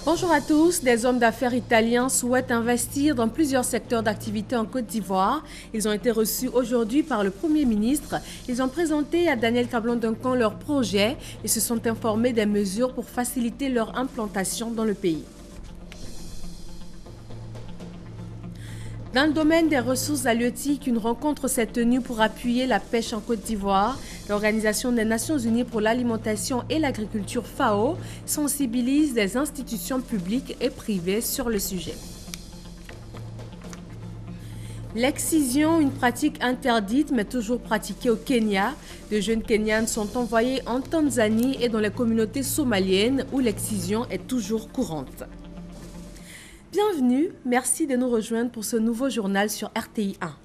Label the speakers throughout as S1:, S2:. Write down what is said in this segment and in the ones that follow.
S1: Bonjour à tous. Des hommes d'affaires italiens souhaitent investir dans plusieurs secteurs d'activité en Côte d'Ivoire. Ils ont été reçus aujourd'hui par le Premier ministre. Ils ont présenté à Daniel Cablon-Duncan leur projet et se sont informés des mesures pour faciliter leur implantation dans le pays. Dans le domaine des ressources halieutiques, une rencontre s'est tenue pour appuyer la pêche en Côte d'Ivoire. L'Organisation des Nations Unies pour l'alimentation et l'agriculture FAO sensibilise des institutions publiques et privées sur le sujet. L'excision, une pratique interdite mais toujours pratiquée au Kenya. De jeunes Kenyans sont envoyés en Tanzanie et dans les communautés somaliennes où l'excision est toujours courante. Bienvenue, merci de nous rejoindre pour ce nouveau journal sur RTI 1.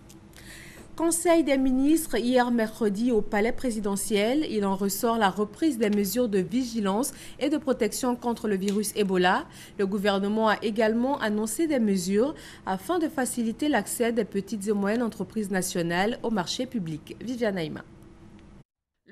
S1: Conseil des ministres hier mercredi au palais présidentiel, il en ressort la reprise des mesures de vigilance et de protection contre le virus Ebola. Le gouvernement a également annoncé des mesures afin de faciliter l'accès des petites et moyennes entreprises nationales au marché public. Viviane Aïma.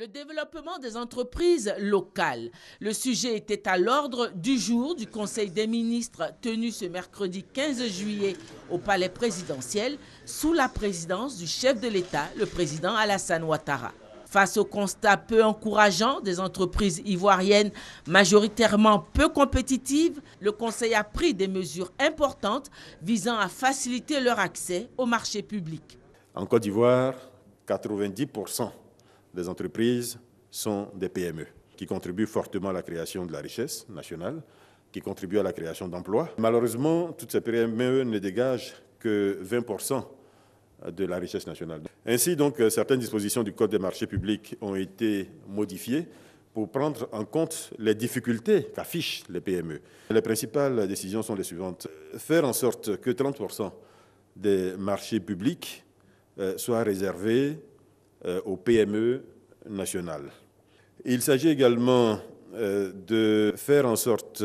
S2: Le développement des entreprises locales. Le sujet était à l'ordre du jour du Conseil des ministres tenu ce mercredi 15 juillet au palais présidentiel sous la présidence du chef de l'État, le président Alassane Ouattara. Face au constat peu encourageant des entreprises ivoiriennes majoritairement peu compétitives, le Conseil a pris des mesures importantes visant à faciliter leur accès au marché public.
S3: En Côte d'Ivoire, 90% des entreprises sont des PME qui contribuent fortement à la création de la richesse nationale, qui contribuent à la création d'emplois. Malheureusement, toutes ces PME ne dégagent que 20% de la richesse nationale. Ainsi, donc, certaines dispositions du Code des marchés publics ont été modifiées pour prendre en compte les difficultés qu'affichent les PME. Les principales décisions sont les suivantes. Faire en sorte que 30% des marchés publics soient réservés aux PME nationales. Il s'agit également de faire en sorte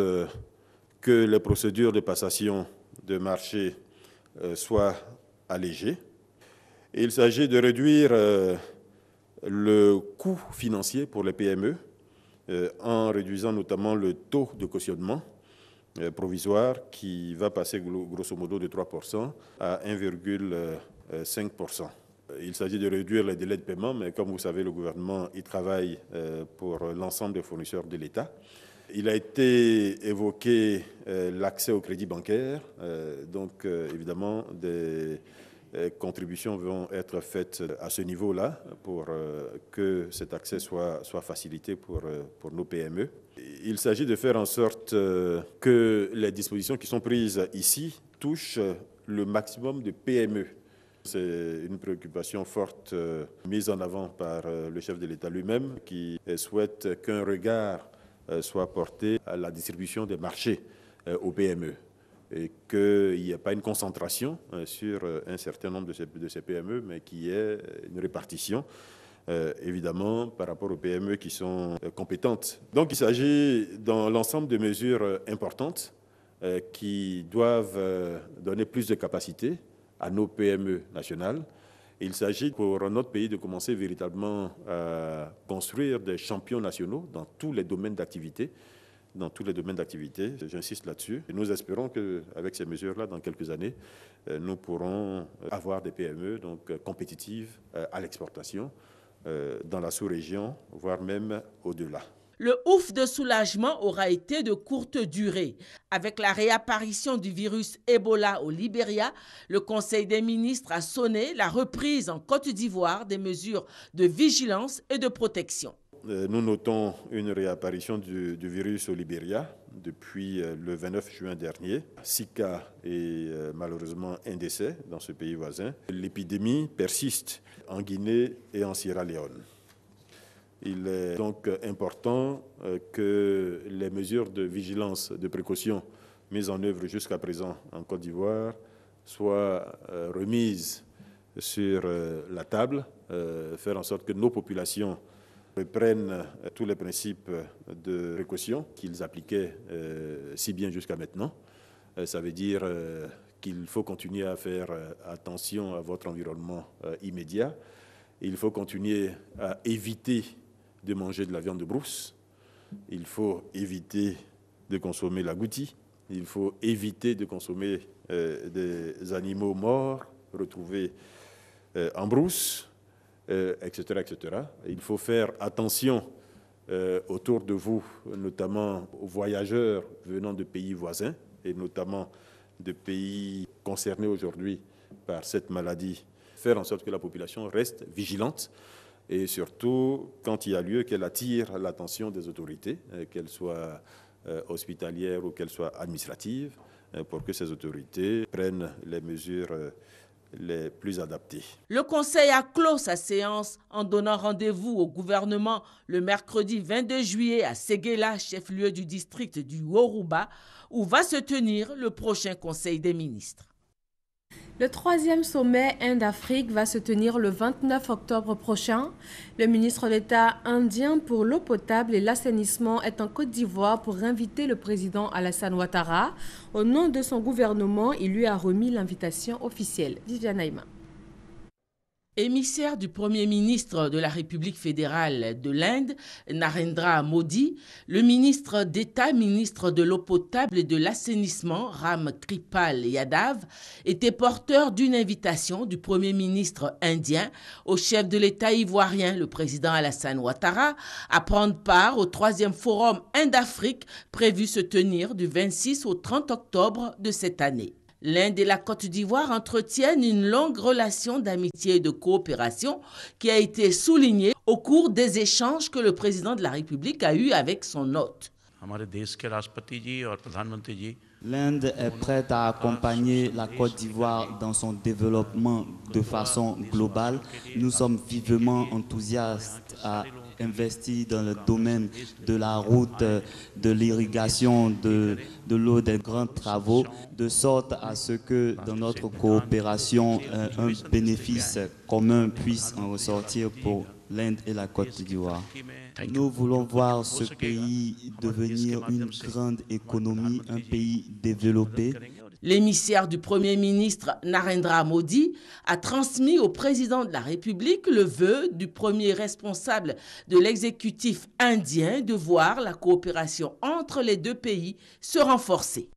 S3: que les procédures de passation de marché soient allégées. Il s'agit de réduire le coût financier pour les PME en réduisant notamment le taux de cautionnement provisoire qui va passer grosso modo de 3% à 1,5%. Il s'agit de réduire les délais de paiement, mais comme vous savez, le gouvernement y travaille pour l'ensemble des fournisseurs de l'État. Il a été évoqué l'accès au crédit bancaire, donc évidemment des contributions vont être faites à ce niveau-là pour que cet accès soit facilité pour nos PME. Il s'agit de faire en sorte que les dispositions qui sont prises ici touchent le maximum de PME. C'est une préoccupation forte mise en avant par le chef de l'État lui-même qui souhaite qu'un regard soit porté à la distribution des marchés aux PME et qu'il n'y ait pas une concentration sur un certain nombre de ces PME, mais qu'il y ait une répartition évidemment par rapport aux PME qui sont compétentes. Donc il s'agit dans l'ensemble de mesures importantes qui doivent donner plus de capacité à nos PME nationales. Il s'agit pour notre pays de commencer véritablement à construire des champions nationaux dans tous les domaines d'activité. J'insiste là-dessus. Et nous espérons qu'avec ces mesures-là, dans quelques années, nous pourrons avoir des PME donc, compétitives à l'exportation dans la sous-région, voire même au-delà.
S2: Le ouf de soulagement aura été de courte durée. Avec la réapparition du virus Ebola au Libéria, le Conseil des ministres a sonné la reprise en Côte d'Ivoire des mesures de vigilance et de protection.
S3: Nous notons une réapparition du virus au Libéria depuis le 29 juin dernier. 6 cas et malheureusement un décès dans ce pays voisin. L'épidémie persiste en Guinée et en Sierra Leone. Il est donc important que les mesures de vigilance, de précaution mises en œuvre jusqu'à présent en Côte d'Ivoire soient remises sur la table, faire en sorte que nos populations reprennent tous les principes de précaution qu'ils appliquaient si bien jusqu'à maintenant. Ça veut dire qu'il faut continuer à faire attention à votre environnement immédiat. Il faut continuer à éviter de manger de la viande de brousse. Il faut éviter de consommer l'agouti. Il faut éviter de consommer des animaux morts, retrouvés en brousse, etc., etc. Il faut faire attention autour de vous, notamment aux voyageurs venant de pays voisins, et notamment de pays concernés aujourd'hui par cette maladie. Faire en sorte que la population reste vigilante et surtout, quand il y a lieu, qu'elle attire l'attention des autorités, qu'elles soient hospitalières ou qu'elles soient administratives, pour que ces autorités prennent les mesures les plus adaptées.
S2: Le Conseil a clos sa séance en donnant rendez-vous au gouvernement le mercredi 22 juillet à Séguéla, chef-lieu du district du Yoruba, où va se tenir le prochain Conseil des ministres.
S1: Le 3e sommet Inde-Afrique va se tenir le 29 octobre prochain. Le ministre d'État indien pour l'eau potable et l'assainissement est en Côte d'Ivoire pour inviter le président Alassane Ouattara. Au nom de son gouvernement, il lui a remis l'invitation officielle. Viviane Aïma.
S2: Émissaire du Premier ministre de la République fédérale de l'Inde, Narendra Modi, le ministre d'État, ministre de l'eau potable et de l'assainissement, Ram Kripal Yadav, était porteur d'une invitation du Premier ministre indien au chef de l'État ivoirien, le président Alassane Ouattara, à prendre part au 3e forum Inde-Afrique prévu se tenir du 26 au 30 octobre de cette année. L'Inde et la Côte d'Ivoire entretiennent une longue relation d'amitié et de coopération qui a été soulignée au cours des échanges que le président de la République a eus avec son hôte.
S4: L'Inde est prête à accompagner la Côte d'Ivoire dans son développement de façon globale. Nous sommes vivement enthousiastes à investir dans le domaine de la route, de l'irrigation, de l'eau, des grands travaux, de sorte à ce que dans notre coopération, un bénéfice commun puisse en ressortir pour l'Inde et la Côte d'Ivoire. Nous voulons voir ce pays devenir une grande économie, un pays développé.
S2: L'émissaire du Premier ministre Narendra Modi a transmis au président de la République le vœu du premier responsable de l'exécutif indien de voir la coopération entre les deux pays se renforcer.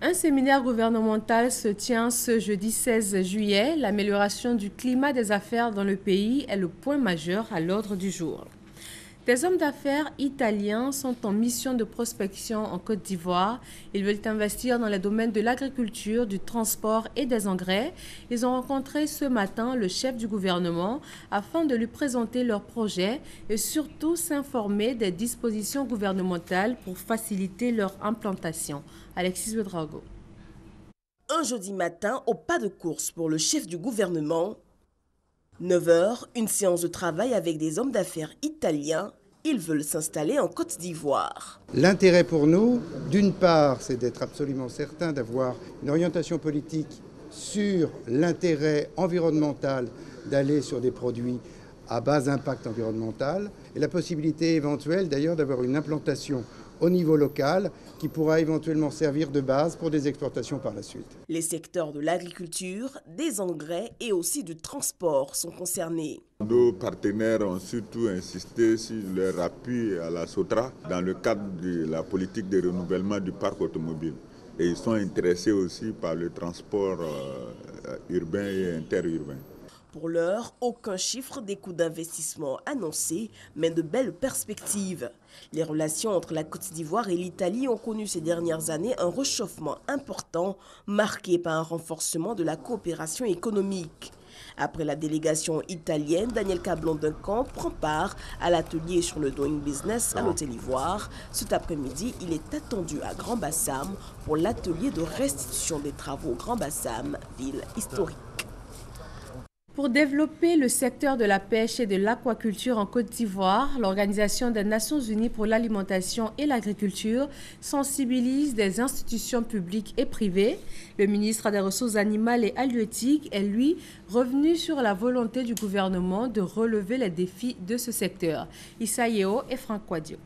S1: Un séminaire gouvernemental se tient ce jeudi 16 juillet. L'amélioration du climat des affaires dans le pays est le point majeur à l'ordre du jour. Des hommes d'affaires italiens sont en mission de prospection en Côte d'Ivoire. Ils veulent investir dans les domaines de l'agriculture, du transport et des engrais. Ils ont rencontré ce matin le chef du gouvernement afin de lui présenter leurs projets et surtout s'informer des dispositions gouvernementales pour faciliter leur implantation. Alexis Ouedraogo.
S5: Un jeudi matin, au pas de course pour le chef du gouvernement. 9 h, une séance de travail avec des hommes d'affaires italiens. Ils veulent s'installer en Côte d'Ivoire.
S6: L'intérêt pour nous, d'une part, c'est d'être absolument certain d'avoir une orientation politique sur l'intérêt environnemental d'aller sur des produits à bas impact environnemental et la possibilité éventuelle d'ailleurs d'avoir une implantation au niveau local qui pourra éventuellement servir de base pour des exportations par la suite.
S5: Les secteurs de l'agriculture, des engrais et aussi du transport sont concernés.
S7: Nos partenaires ont surtout insisté sur leur appui à la SOTRA dans le cadre de la politique de renouvellement du parc automobile. Et ils sont intéressés aussi par le transport urbain et interurbain.
S5: Pour l'heure, aucun chiffre des coûts d'investissement annoncés, mais de belles perspectives. Les relations entre la Côte d'Ivoire et l'Italie ont connu ces dernières années un réchauffement important, marqué par un renforcement de la coopération économique. Après la délégation italienne, Daniel Cablon-Duncan prend part à l'atelier sur le Doing Business à l'Hôtel Ivoire. Cet après-midi, il est attendu à Grand Bassam pour l'atelier de restitution des travaux Grand Bassam, ville historique.
S1: Pour développer le secteur de la pêche et de l'aquaculture en Côte d'Ivoire, l'Organisation des Nations Unies pour l'alimentation et l'agriculture sensibilise des institutions publiques et privées. Le ministre des Ressources animales et halieutiques est, lui, revenu sur la volonté du gouvernement de relever les défis de ce secteur. Issa Yeo et Franck Quadio.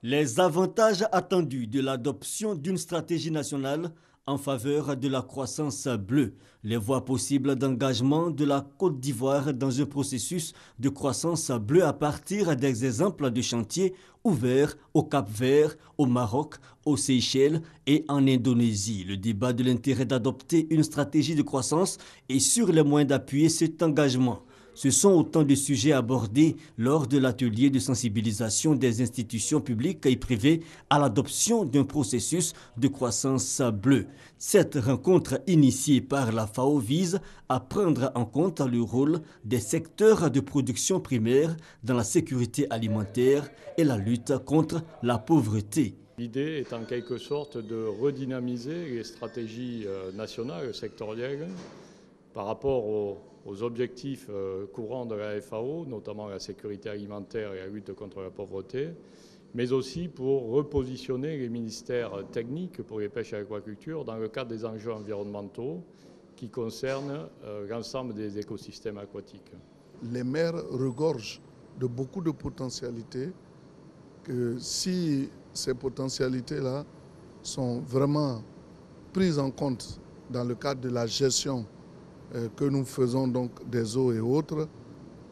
S8: Les avantages attendus de l'adoption d'une stratégie nationale en faveur de la croissance bleue. Les voies possibles d'engagement de la Côte d'Ivoire dans un processus de croissance bleue à partir des exemples de chantiers ouverts au Cap-Vert, au Maroc, aux Seychelles et en Indonésie. Le débat de l'intérêt d'adopter une stratégie de croissance et sur les moyens d'appuyer cet engagement. Ce sont autant de sujets abordés lors de l'atelier de sensibilisation des institutions publiques et privées à l'adoption d'un processus de croissance bleue. Cette rencontre initiée par la FAO vise à prendre en compte le rôle des secteurs de production primaire dans la sécurité alimentaire et la lutte contre la pauvreté.
S9: L'idée est en quelque sorte de redynamiser les stratégies nationales, sectorielles, par rapport aux objectifs courants de la FAO, notamment la sécurité alimentaire et la lutte contre la pauvreté, mais aussi pour repositionner les ministères techniques pour les pêches et l'aquaculture dans le cadre des enjeux environnementaux qui concernent l'ensemble des écosystèmes aquatiques.
S10: Les mers regorgent de beaucoup de potentialités que si ces potentialités-là sont vraiment prises en compte dans le cadre de la gestion que nous faisons donc des eaux et autres,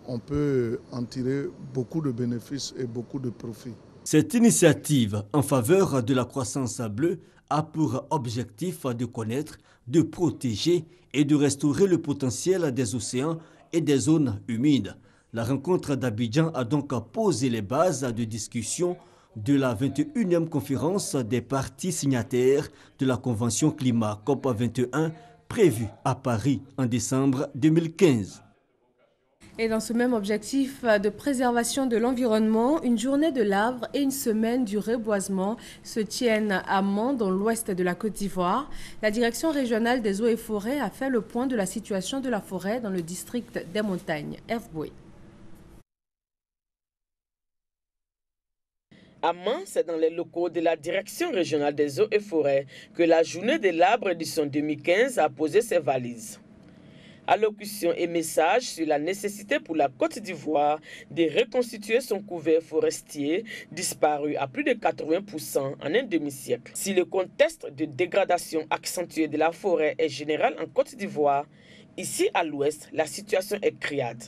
S10: on peut en tirer beaucoup de bénéfices et beaucoup de profits.
S8: Cette initiative en faveur de la croissance bleue a pour objectif de connaître, de protéger et de restaurer le potentiel des océans et des zones humides. La rencontre d'Abidjan a donc posé les bases de discussion de la 21e conférence des parties signataires de la Convention climat COP21 prévue à Paris en décembre 2015.
S1: Et dans ce même objectif de préservation de l'environnement, une journée de l'arbre et une semaine du reboisement se tiennent à Mans, dans l'ouest de la Côte d'Ivoire. La direction régionale des eaux et forêts a fait le point de la situation de la forêt dans le district des montagnes. F. Boué.
S11: À Mans, c'est dans les locaux de la Direction régionale des eaux et forêts que la journée de l'arbre édition 2015 a posé ses valises. Allocution et message sur la nécessité pour la Côte d'Ivoire de reconstituer son couvert forestier disparu à plus de 80% en un demi-siècle. Si le contexte de dégradation accentuée de la forêt est général en Côte d'Ivoire, ici à l'ouest, la situation est criade.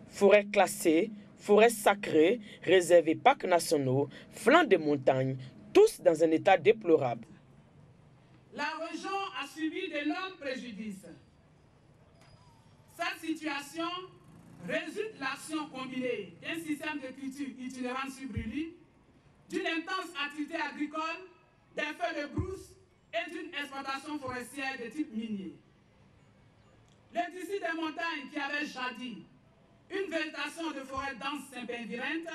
S11: Forêt classée, forêts sacrées, réserves et parcs nationaux, flancs de montagnes, tous dans un état déplorable.
S12: La région a subi d'énormes préjudices. Cette situation résulte de l'action combinée d'un système de culture itinérante sur brûlis, d'une intense activité agricole, d'un feu de brousse et d'une exploitation forestière de type minier. L'industrie des montagnes qui avait jadis une végétation de forêt dense sympervirente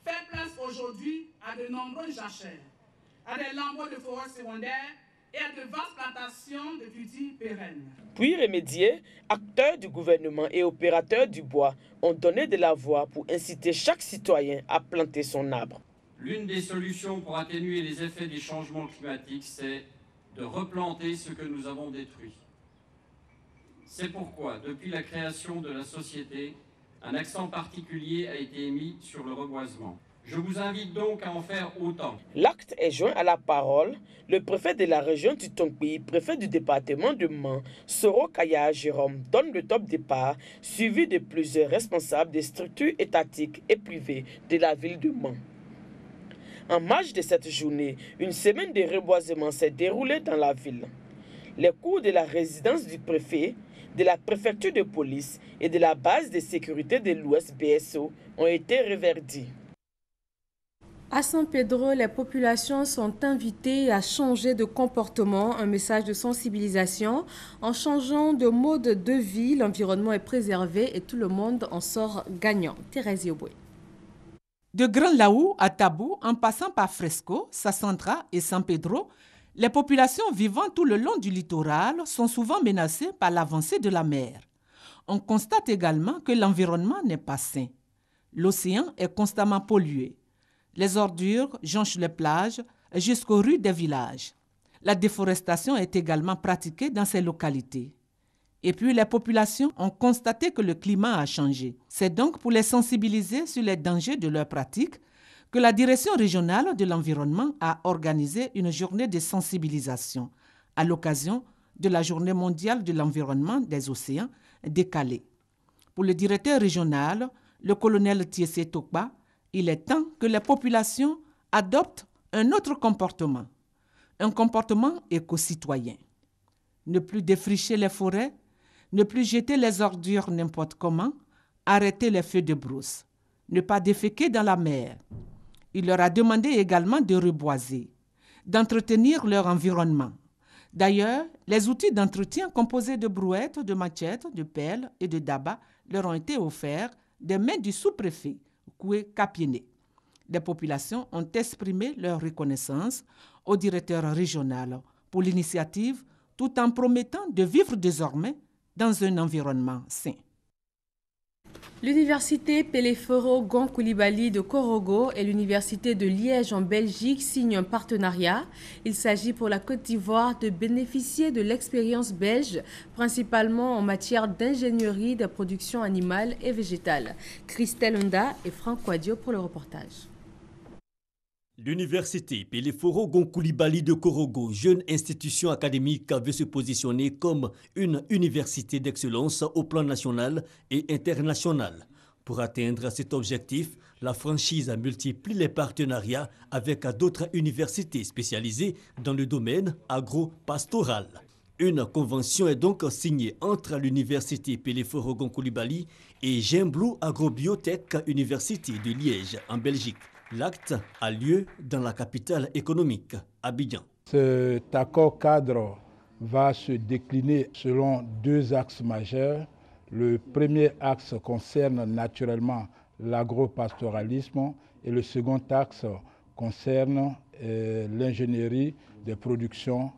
S12: fait place aujourd'hui à de nombreuses jachères, à des lambeaux de forêts secondaires et à de vastes plantations de cultures pérennes.
S11: Puis remédier, acteurs du gouvernement et opérateurs du bois ont donné de la voix pour inciter chaque citoyen à planter son arbre.
S13: L'une des solutions pour atténuer les effets des changements climatiques, c'est de replanter ce que nous avons détruit. C'est pourquoi, depuis la création de la société, un accent particulier a été mis sur le reboisement. Je vous invite donc à en faire autant.
S11: L'acte est joint à la parole le préfet de la région du Tongpi, préfet du département de Mans, Soro Kaya Jérôme, donne le top départ, suivi de plusieurs responsables des structures étatiques et privées de la ville de Mans. En marge de cette journée, une semaine de reboisement s'est déroulée dans la ville. Les cours de la résidence du préfet, de la préfecture de police et de la base de sécurité de l'Ouest BSO ont été reverdis.
S1: À San Pedro, les populations sont invitées à changer de comportement, un message de sensibilisation. En changeant de mode de vie, l'environnement est préservé et tout le monde en sort gagnant. Thérèse Yoboué.
S2: De Grand Laou à Tabou, en passant par Fresco, Sassandra et San Pedro, les populations vivant tout le long du littoral sont souvent menacées par l'avancée de la mer. On constate également que l'environnement n'est pas sain. L'océan est constamment pollué. Les ordures jonchent les plages jusqu'aux rues des villages. La déforestation est également pratiquée dans ces localités. Et puis les populations ont constaté que le climat a changé. C'est donc pour les sensibiliser sur les dangers de leurs pratiques
S12: que la direction régionale de l'environnement a organisé une journée de sensibilisation à l'occasion de la Journée mondiale de l'environnement des océans décalée. Pour le directeur régional, le colonel Tiessé Tokba, il est temps que les populations adoptent un autre comportement, un comportement éco-citoyen. Ne plus défricher les forêts, ne plus jeter les ordures n'importe comment, arrêter les feux de brousse, ne pas déféquer dans la mer. Il leur a demandé également de reboiser, d'entretenir leur environnement. D'ailleurs, les outils d'entretien composés de brouettes, de machettes, de pelles et de dabas leur ont été offerts des mains du sous-préfet, Koué Kapiene. Les populations ont exprimé leur reconnaissance au directeur régional pour l'initiative, tout en promettant de vivre désormais dans un environnement sain.
S1: L'université Peleforo-Gon Coulibaly de Korogo et l'université de Liège en Belgique signent un partenariat. Il s'agit pour la Côte d'Ivoire de bénéficier de l'expérience belge, principalement en matière d'ingénierie de production animale et végétale. Christelle Honda et Franck Quadio pour le reportage.
S8: L'université Peleforo-Gon Coulibaly de Korogo, jeune institution académique, veut se positionner comme une université d'excellence au plan national et international. Pour atteindre cet objectif, la franchise multiplie les partenariats avec d'autres universités spécialisées dans le domaine agro-pastoral. Une convention est donc signée entre l'université Peleforo-Gon Coulibaly et Gembloux Agrobiotech Université de Liège en Belgique. L'acte a lieu dans la capitale économique, Abidjan.
S14: Cet accord cadre va se décliner selon deux axes majeurs. Le premier axe concerne naturellement l'agropastoralisme et le second axe concerne l'ingénierie des productions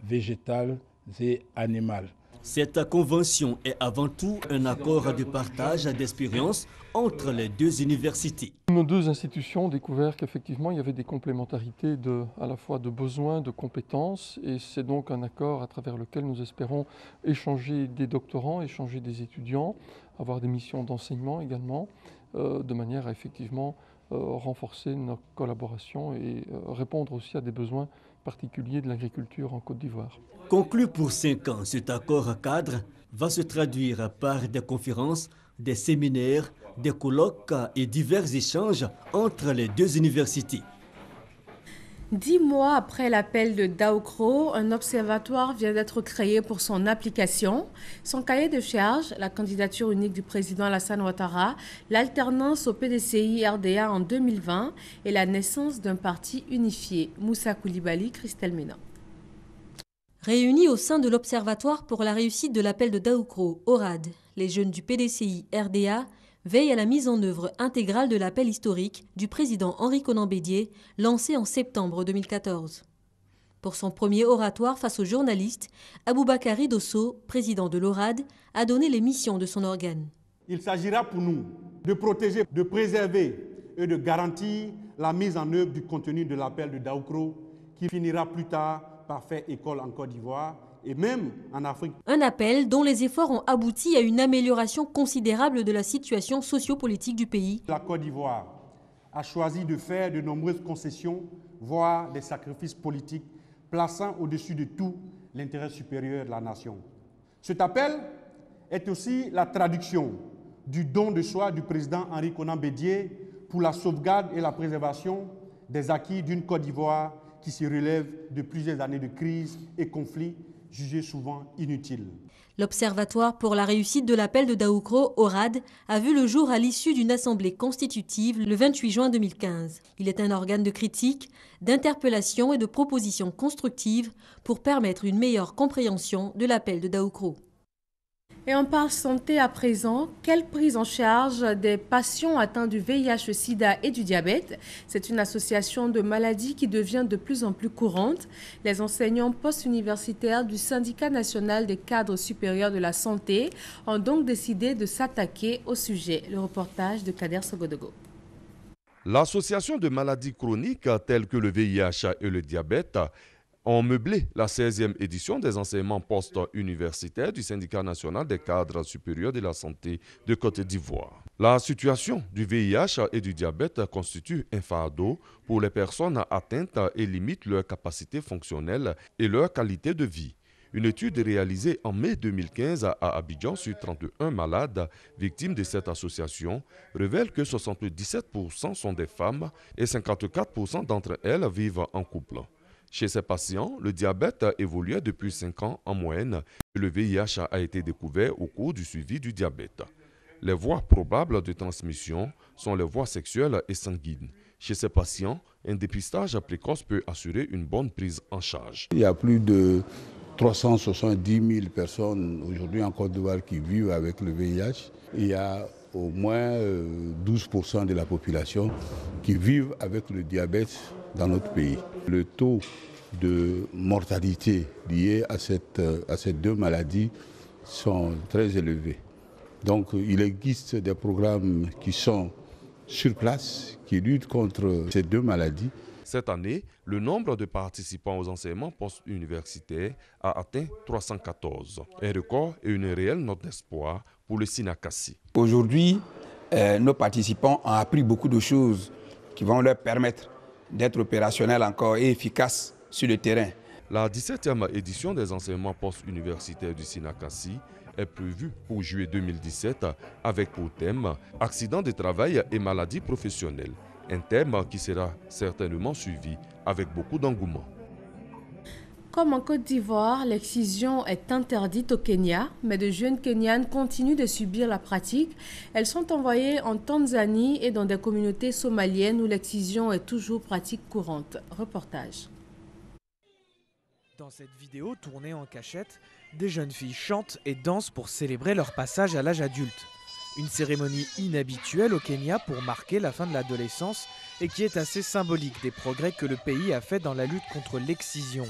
S14: végétales et animales.
S8: Cette convention est avant tout un accord de partage d'expériences entre les deux universités.
S15: Nos deux institutions ont découvert qu'effectivement il y avait des complémentarités à la fois de besoins, de compétences, et c'est donc un accord à travers lequel nous espérons échanger des doctorants, échanger des étudiants, avoir des missions d'enseignement également, de manière à effectivement renforcer notre collaboration et répondre aussi à des besoins particuliers de l'agriculture en Côte d'Ivoire.
S8: Conclu pour 5 ans, cet accord cadre va se traduire par des conférences, des séminaires, des colloques et divers échanges entre les deux universités.
S1: 10 mois après l'appel de Daoukro, un observatoire vient d'être créé pour son application. Son cahier de charge, la candidature unique du président Alassane Ouattara, l'alternance au PDCI RDA en 2020 et la naissance d'un parti unifié. Moussa Koulibaly, Christelle Ménan.
S16: Réunis au sein de l'Observatoire pour la réussite de l'appel de Daoukro, ORAD, les jeunes du PDCI RDA veillent à la mise en œuvre intégrale de l'appel historique du président Henri Konan Bédié, lancé en septembre 2014. Pour son premier oratoire face aux journalistes, Aboubakari Dosso, président de l'ORAD, a donné les missions de son organe.
S17: Il s'agira pour nous de protéger, de préserver et de garantir la mise en œuvre du contenu de l'appel de Daoukro, qui finira plus tard par faire école en Côte d'Ivoire et même en Afrique.
S16: Un appel dont les efforts ont abouti à une amélioration considérable de la situation sociopolitique du pays.
S17: La Côte d'Ivoire a choisi de faire de nombreuses concessions, voire des sacrifices politiques, plaçant au-dessus de tout l'intérêt supérieur de la nation. Cet appel est aussi la traduction du don de soi du président Henri Konan Bédié pour la sauvegarde et la préservation des acquis d'une Côte d'Ivoire qui se relève de plusieurs années de crise et conflits jugés souvent inutiles.
S16: L'Observatoire pour la réussite de l'appel de Daoukro, ORAD, a vu le jour à l'issue d'une assemblée constitutive le 28 juin 2015. Il est un organe de critique, d'interpellation et de propositions constructives pour permettre une meilleure compréhension de l'appel de Daoukro.
S1: Et on parle santé à présent. Quelle prise en charge des patients atteints du VIH-Sida et du diabète? C'est une association de maladies qui devient de plus en plus courante. Les enseignants post-universitaires du Syndicat national des cadres supérieurs de la santé ont donc décidé de s'attaquer au sujet. Le reportage de Kader Sogodogo.
S18: L'association de maladies chroniques telles que le VIH et le diabète ont meublé la 16e édition des enseignements post-universitaires du Syndicat national des cadres supérieurs de la santé de Côte d'Ivoire. La situation du VIH et du diabète constitue un fardeau pour les personnes atteintes et limite leur capacité fonctionnelle et leur qualité de vie. Une étude réalisée en mai 2015 à Abidjan sur 31 malades victimes de cette association révèle que 77% sont des femmes et 54% d'entre elles vivent en couple. Chez ces patients, le diabète évoluait depuis 5 ans en moyenne et le VIH a été découvert au cours du suivi du diabète. Les voies probables de transmission sont les voies sexuelles et sanguines. Chez ces patients, un dépistage précoce peut assurer une bonne prise en charge.
S19: Il y a plus de 370 000 personnes aujourd'hui en Côte d'Ivoire qui vivent avec le VIH. Il y a au moins 12% de la population qui vivent avec le diabète dans notre pays. Le taux de mortalité lié à ces deux maladies sont très élevés. Donc il existe des programmes qui sont sur place, qui luttent contre ces deux maladies.
S18: Cette année, le nombre de participants aux enseignements post-universitaires a atteint 314. Un record et une réelle note d'espoir pour le SINACASI.
S20: Aujourd'hui, nos participants ont appris beaucoup de choses qui vont leur permettre d'être opérationnels encore et efficaces sur le terrain.
S18: La 17e édition des enseignements post-universitaires du SINACASI est prévue pour juillet 2017 avec pour thème « Accidents de travail et maladies professionnelles ». Un thème qui sera certainement suivi avec beaucoup d'engouement.
S1: Comme en Côte d'Ivoire, l'excision est interdite au Kenya, mais de jeunes Kenyanes continuent de subir la pratique. Elles sont envoyées en Tanzanie et dans des communautés somaliennes où l'excision est toujours pratique courante. Reportage.
S21: Dans cette vidéo tournée en cachette, des jeunes filles chantent et dansent pour célébrer leur passage à l'âge adulte. Une cérémonie inhabituelle au Kenya pour marquer la fin de l'adolescence et qui est assez symbolique des progrès que le pays a fait dans la lutte contre l'excision.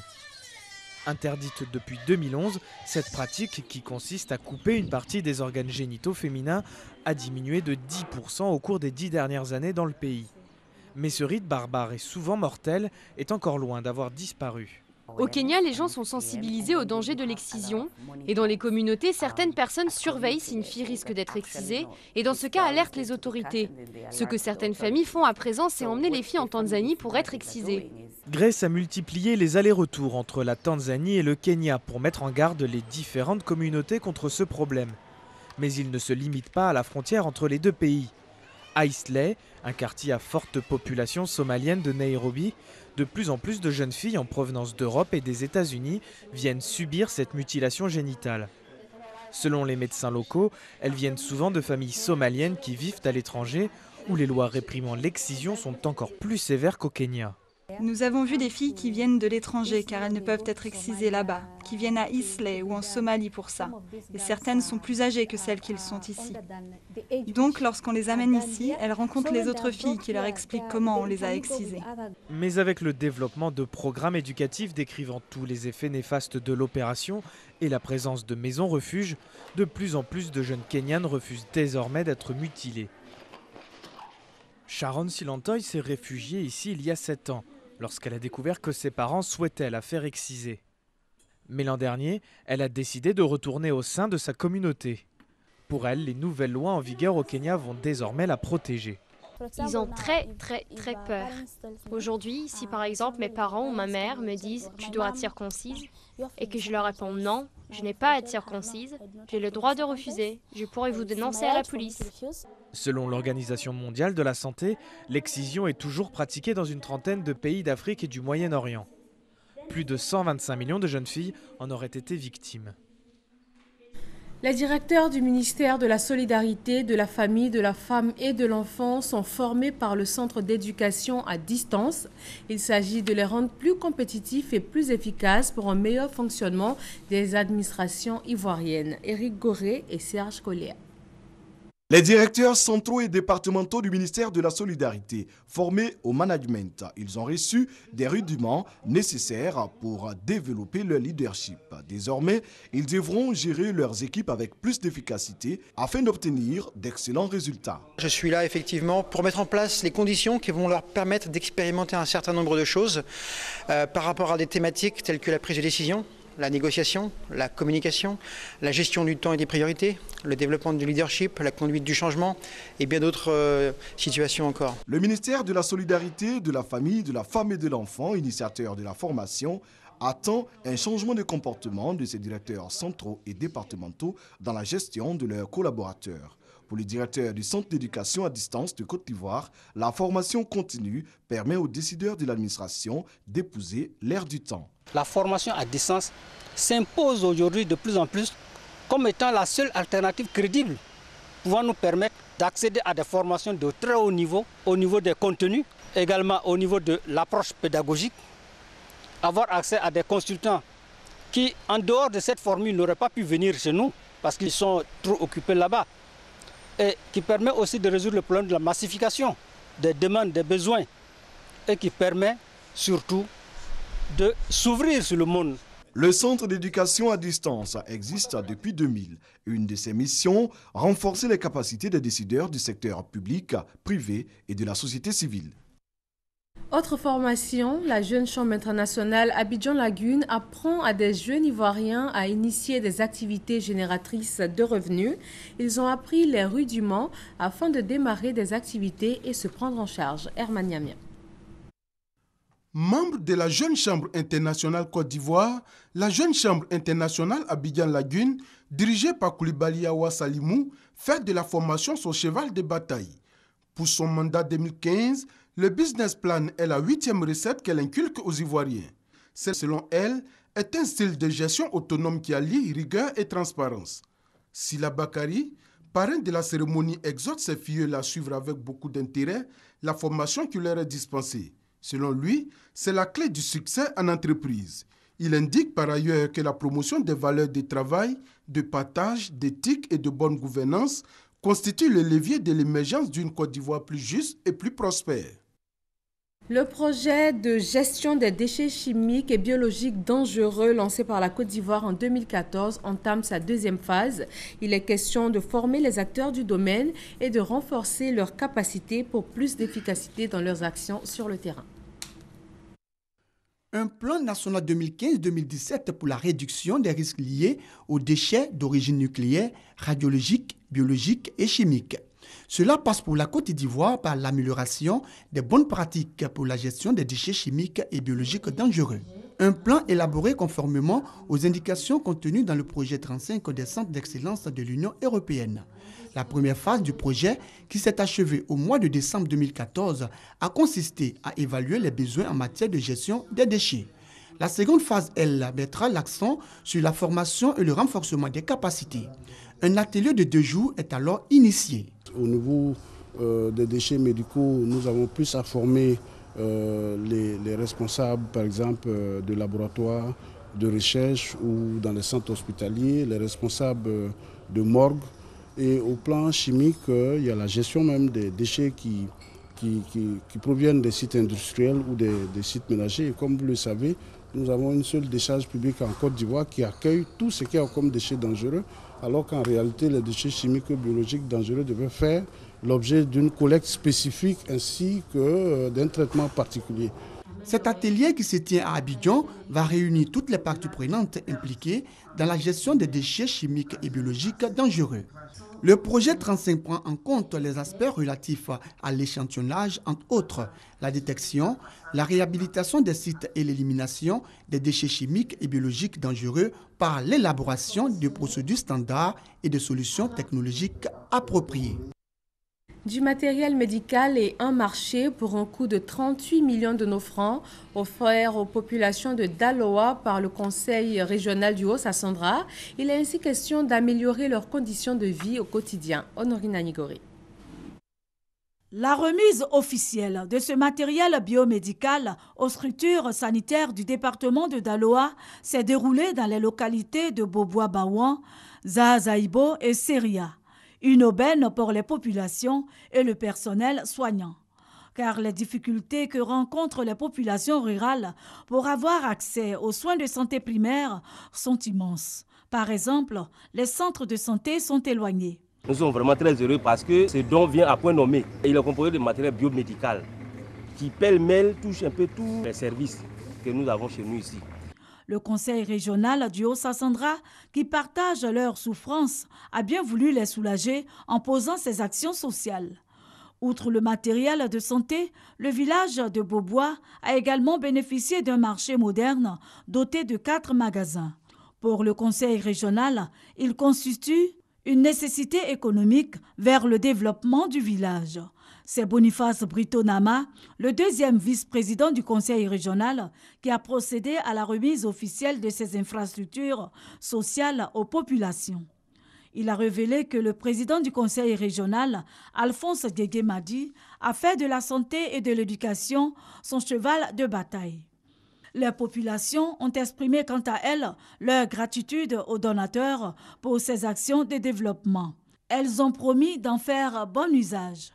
S21: Interdite depuis 2011, cette pratique, qui consiste à couper une partie des organes génitaux féminins, a diminué de 10% au cours des 10 dernières années dans le pays. Mais ce rite barbare et souvent mortel est encore loin d'avoir disparu.
S22: Au Kenya, les gens sont sensibilisés au danger de l'excision et dans les communautés, certaines personnes surveillent si une fille risque d'être excisée et dans ce cas alertent les autorités. Ce que certaines familles font à présent, c'est emmener les filles en Tanzanie pour être excisées.
S21: Grace a multiplié les allers-retours entre la Tanzanie et le Kenya pour mettre en garde les différentes communautés contre ce problème. Mais il ne se limite pas à la frontière entre les deux pays. À Eastleigh, un quartier à forte population somalienne de Nairobi, de plus en plus de jeunes filles en provenance d'Europe et des États-Unis viennent subir cette mutilation génitale. Selon les médecins locaux, elles viennent souvent de familles somaliennes qui vivent à l'étranger, où les lois réprimant l'excision sont encore plus sévères qu'au Kenya.
S23: Nous avons vu des filles qui viennent de l'étranger car elles ne peuvent être excisées là-bas, qui viennent à Eastleigh ou en Somalie pour ça. Et certaines sont plus âgées que celles qui sont ici. Donc lorsqu'on les amène ici, elles rencontrent les autres filles qui leur expliquent comment on les a excisées.
S21: Mais avec le développement de programmes éducatifs décrivant tous les effets néfastes de l'opération et la présence de maisons refuges, de plus en plus de jeunes Kenyanes refusent désormais d'être mutilées. Sharon Silantoy s'est réfugiée ici il y a 7 ans, lorsqu'elle a découvert que ses parents souhaitaient la faire exciser. Mais l'an dernier, elle a décidé de retourner au sein de sa communauté. Pour elle, les nouvelles lois en vigueur au Kenya vont désormais la protéger.
S22: Ils ont très peur. Aujourd'hui, si par exemple mes parents ou ma mère me disent « tu dois être circoncise » et que je leur réponds « non, je n'ai pas à être circoncise, j'ai le droit de refuser, je pourrais vous dénoncer à la police ».
S21: Selon l'Organisation mondiale de la santé, l'excision est toujours pratiquée dans une trentaine de pays d'Afrique et du Moyen-Orient. Plus de 125 millions de jeunes filles en auraient été victimes.
S1: Les directeurs du ministère de la Solidarité, de la Famille, de la Femme et de l'Enfant sont formés par le Centre d'éducation à distance. Il s'agit de les rendre plus compétitifs et plus efficaces pour un meilleur fonctionnement des administrations ivoiriennes. Éric Goré et Serge Collier.
S24: Les directeurs centraux et départementaux du ministère de la Solidarité, formés au management, ils ont reçu des rudiments nécessaires pour développer leur leadership. Désormais, ils devront gérer leurs équipes avec plus d'efficacité afin d'obtenir d'excellents résultats.
S25: Je suis là effectivement pour mettre en place les conditions qui vont leur permettre d'expérimenter un certain nombre de choses par rapport à des thématiques telles que la prise de décision, la négociation, la communication, la gestion du temps et des priorités, le développement du leadership, la conduite du changement et bien d'autres situations encore.
S24: Le ministère de la Solidarité, de la Famille, de la Femme et de l'Enfant, initiateur de la formation, attend un changement de comportement de ses directeurs centraux et départementaux dans la gestion de leurs collaborateurs. Pour le directeur du Centre d'éducation à distance de Côte d'Ivoire, la formation continue permet aux décideurs de l'administration d'épouser l'ère du temps.
S3: La formation à distance s'impose aujourd'hui de plus en plus comme étant la seule alternative crédible pouvant nous permettre d'accéder à des formations de très haut niveau des contenus, également au niveau de l'approche pédagogique, avoir accès à des consultants qui, en dehors de cette formule, n'auraient pas pu venir chez nous parce qu'ils sont trop occupés là-bas, et qui permet aussi de résoudre le problème de la massification des demandes, des besoins, et qui permet surtout de s'ouvrir sur le monde.
S24: Le centre d'éducation à distance existe depuis 2000. Une de ses missions, renforcer les capacités des décideurs du secteur public, privé et de la société civile.
S1: Autre formation, la Jeune Chambre internationale Abidjan Lagune apprend à des jeunes Ivoiriens à initier des activités génératrices de revenus. Ils ont appris les rudiments afin de démarrer des activités et se prendre en charge. Herman Yamia.
S4: Membre de la Jeune Chambre internationale Côte d'Ivoire, la Jeune Chambre internationale Abidjan Lagune, dirigée par Koulibaly Awa Salimou, fait de la formation son cheval de bataille. Pour son mandat 2015, le business plan est la 8e recette qu'elle inculque aux Ivoiriens. Celle, selon elle, est un style de gestion autonome qui allie rigueur et transparence. Sila Bakari, parrain de la cérémonie, exhorte ses filles à suivre avec beaucoup d'intérêt la formation qui leur est dispensée. Selon lui, c'est la clé du succès en entreprise. Il indique par ailleurs que la promotion des valeurs de travail, de partage, d'éthique et de bonne gouvernance constitue le levier de l'émergence d'une Côte d'Ivoire plus juste et plus prospère.
S1: Le projet de gestion des déchets chimiques et biologiques dangereux lancé par la Côte d'Ivoire en 2014 entame sa deuxième phase. Il est question de former les acteurs du domaine et de renforcer leurs capacités pour plus d'efficacité dans leurs actions sur le terrain.
S5: Un plan national 2015-2017 pour la réduction des risques liés aux déchets d'origine nucléaire, radiologique, biologique et chimique. Cela passe pour la Côte d'Ivoire par l'amélioration des bonnes pratiques pour la gestion des déchets chimiques et biologiques dangereux. Un plan élaboré conformément aux indications contenues dans le projet 35 des centres d'excellence de l'Union européenne. La première phase du projet, qui s'est achevée au mois de décembre 2014, a consisté à évaluer les besoins en matière de gestion des déchets. La seconde phase, elle, mettra l'accent sur la formation et le renforcement des capacités. Un atelier de 2 jours est alors initié.
S6: Au niveau des déchets médicaux, nous avons plus à former les responsables, par exemple, de laboratoires de recherche ou dans les centres hospitaliers, les responsables de morgue. Et au plan chimique, il y a la gestion même des déchets qui proviennent des sites industriels ou des sites ménagers. Et comme vous le savez, nous avons une seule décharge publique en Côte d'Ivoire qui accueille tout ce qu'il y a comme déchets dangereux, alors qu'en réalité, les déchets chimiques et biologiques dangereux devaient faire l'objet d'une collecte spécifique ainsi que d'un traitement particulier.
S5: Cet atelier qui se tient à Abidjan va réunir toutes les parties prenantes impliquées dans la gestion des déchets chimiques et biologiques dangereux. Le projet 35 prend en compte les aspects relatifs à l'échantillonnage, entre autres la détection, la réhabilitation des sites et l'élimination des déchets chimiques et biologiques dangereux par l'élaboration de procédures standards et de solutions technologiques appropriées.
S1: Du matériel médical et un marché pour un coût de 38 millions de nos francs offert aux populations de Daloa par le Conseil régional du Haut-Sassandra. Il est ainsi question d'améliorer leurs conditions de vie au quotidien. Honorina Nigori.
S7: La remise officielle de ce matériel biomédical aux structures sanitaires du département de Daloa s'est déroulée dans les localités de Bobois-Baouan, Zazaïbo et Seria. Une aubaine pour les populations et le personnel soignant. Car les difficultés que rencontrent les populations rurales pour avoir accès aux soins de santé primaires sont immenses. Par exemple, les centres de santé sont éloignés.
S26: Nous sommes vraiment très heureux parce que ce don vient à point nommé. Et il est composé de matériel biomédical qui pêle-mêle touche un peu tous les services que nous avons chez nous ici.
S7: Le conseil régional du Haut-Sassandra, qui partage leurs souffrances, a bien voulu les soulager en posant ses actions sociales. Outre le matériel de santé, le village de Bobois a également bénéficié d'un marché moderne doté de 4 magasins. Pour le conseil régional, il constitue une nécessité économique vers le développement du village. C'est Boniface Brito-Nama, le deuxième vice-président du conseil régional, qui a procédé à la remise officielle de ces infrastructures sociales aux populations. Il a révélé que le président du conseil régional, Alphonse Diegué-Madi, a fait de la santé et de l'éducation son cheval de bataille. Les populations ont exprimé quant à elles leur gratitude aux donateurs pour ces actions de développement. Elles ont promis d'en faire bon usage.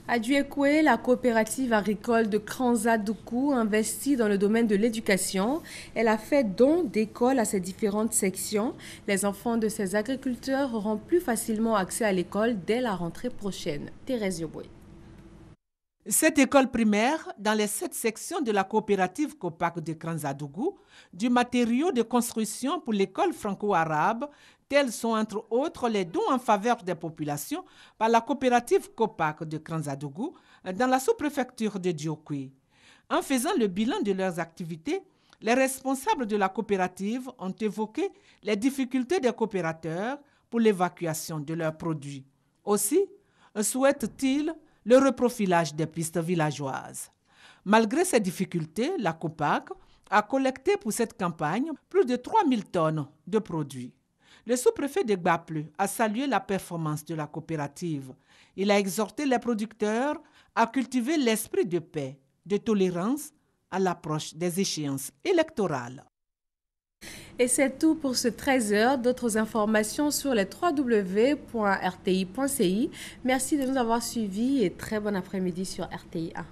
S1: À Duékoué, la coopérative agricole de Kranza-Doukou investit dans le domaine de l'éducation. Elle a fait don d'écoles à ses différentes sections. Les enfants de ces agriculteurs auront plus facilement accès à l'école dès la rentrée prochaine. Thérèse Yoboué.
S2: Cette école primaire, dans les 7 sections de la coopérative Copac de Kranza-Doukou, du matériau de construction pour l'école franco-arabe, tels sont entre autres les dons en faveur des populations par la coopérative Copac de Kranza-Doukou dans la sous-préfecture de Diokoué. En faisant le bilan de leurs activités, les responsables de la coopérative ont évoqué les difficultés des coopérateurs pour l'évacuation de leurs produits. Aussi, souhaitent-ils le reprofilage des pistes villageoises. Malgré ces difficultés, la Copac a collecté pour cette campagne plus de 3000 tonnes de produits. Le sous-préfet de Gbapleu a salué la performance de la coopérative. Il a exhorté les producteurs à cultiver l'esprit de paix, de tolérance à l'approche des échéances électorales.
S1: Et c'est tout pour ce 13h. D'autres informations sur les www.rti.ci. Merci de nous avoir suivis et très bon après-midi sur RTI 1.